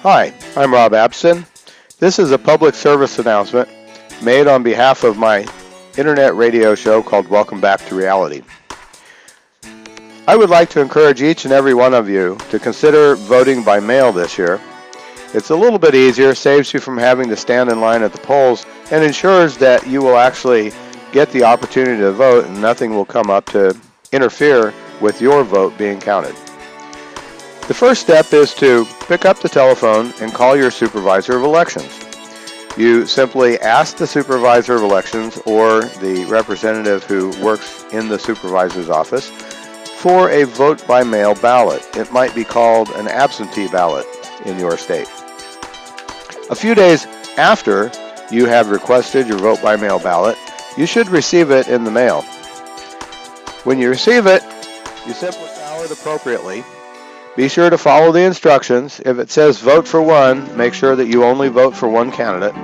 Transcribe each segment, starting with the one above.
Hi, I'm Rob Abston. This is a public service announcement made on behalf of my internet radio show called Welcome Back to Reality. I would like to encourage each and every one of you to consider voting by mail this year. It's a little bit easier, saves you from having to stand in line at the polls, and ensures that you will actually get the opportunity to vote and nothing will come up to interfere with your vote being counted. The first step is to pick up the telephone and call your supervisor of elections. You simply ask the supervisor of elections or the representative who works in the supervisor's office for a vote by mail ballot. It might be called an absentee ballot in your state. A few days after you have requested your vote by mail ballot, you should receive it in the mail. When you receive it, you simply file it appropriately. Be sure to follow the instructions. If it says vote for one, make sure that you only vote for one candidate.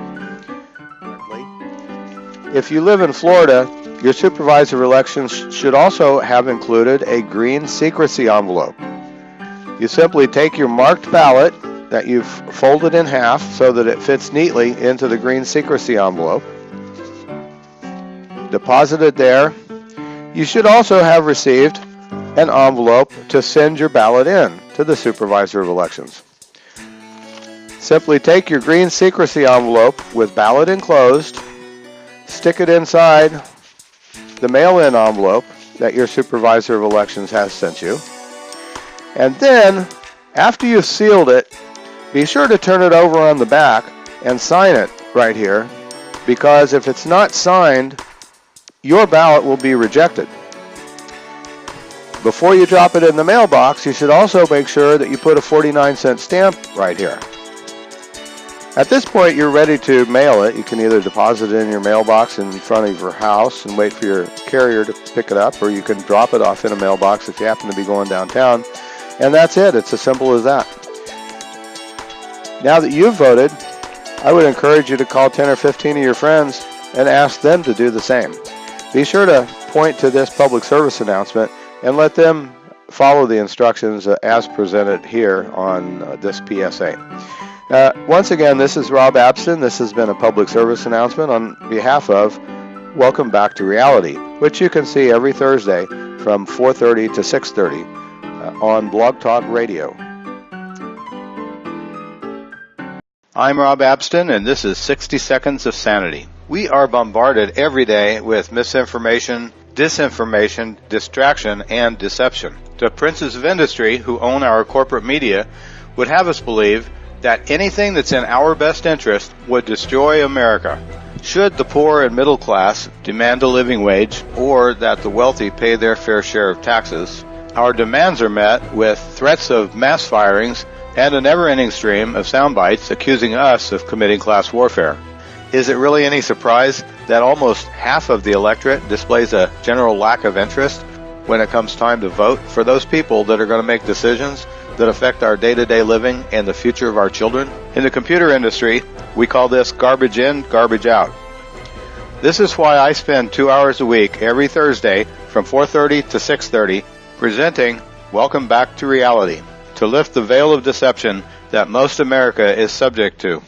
If you live in Florida, your supervisor of elections should also have included a green secrecy envelope. You simply take your marked ballot that you've folded in half so that it fits neatly into the green secrecy envelope. Deposit it there. You should also have received an envelope to send your ballot in to the supervisor of elections. Simply take your green secrecy envelope with ballot enclosed, stick it inside the mail-in envelope that your supervisor of elections has sent you, and then after you've sealed it, be sure to turn it over on the back and sign it right here, because if it's not signed, your ballot will be rejected. Before you drop it in the mailbox, you should also make sure that you put a 49-cent stamp right here. At this point, you're ready to mail it. You can either deposit it in your mailbox in front of your house and wait for your carrier to pick it up, or you can drop it off in a mailbox if you happen to be going downtown. And that's it. It's as simple as that. Now that you've voted, I would encourage you to call 10 or 15 of your friends and ask them to do the same. Be sure to point to this public service announcement and let them follow the instructions as presented here on this PSA. Once again, this is Rob Abston. This has been a public service announcement on behalf of Welcome Back to Reality, which you can see every Thursday from 4:30 to 6:30 on Blog Talk Radio. I'm Rob Abston, and this is 60 Seconds of Sanity. We are bombarded every day with misinformation, disinformation, distraction, and deception. The princes of industry who own our corporate media would have us believe that anything that's in our best interest would destroy America. Should the poor and middle class demand a living wage, or that the wealthy pay their fair share of taxes, our demands are met with threats of mass firings and a never-ending stream of sound bites accusing us of committing class warfare. Is it really any surprise that almost half of the electorate displays a general lack of interest when it comes time to vote for those people that are going to make decisions that affect our day-to-day living and the future of our children? In the computer industry, we call this garbage in, garbage out. This is why I spend 2 hours a week every Thursday from 4:30 to 6:30 presenting Welcome Back to Reality, to lift the veil of deception that most America is subject to.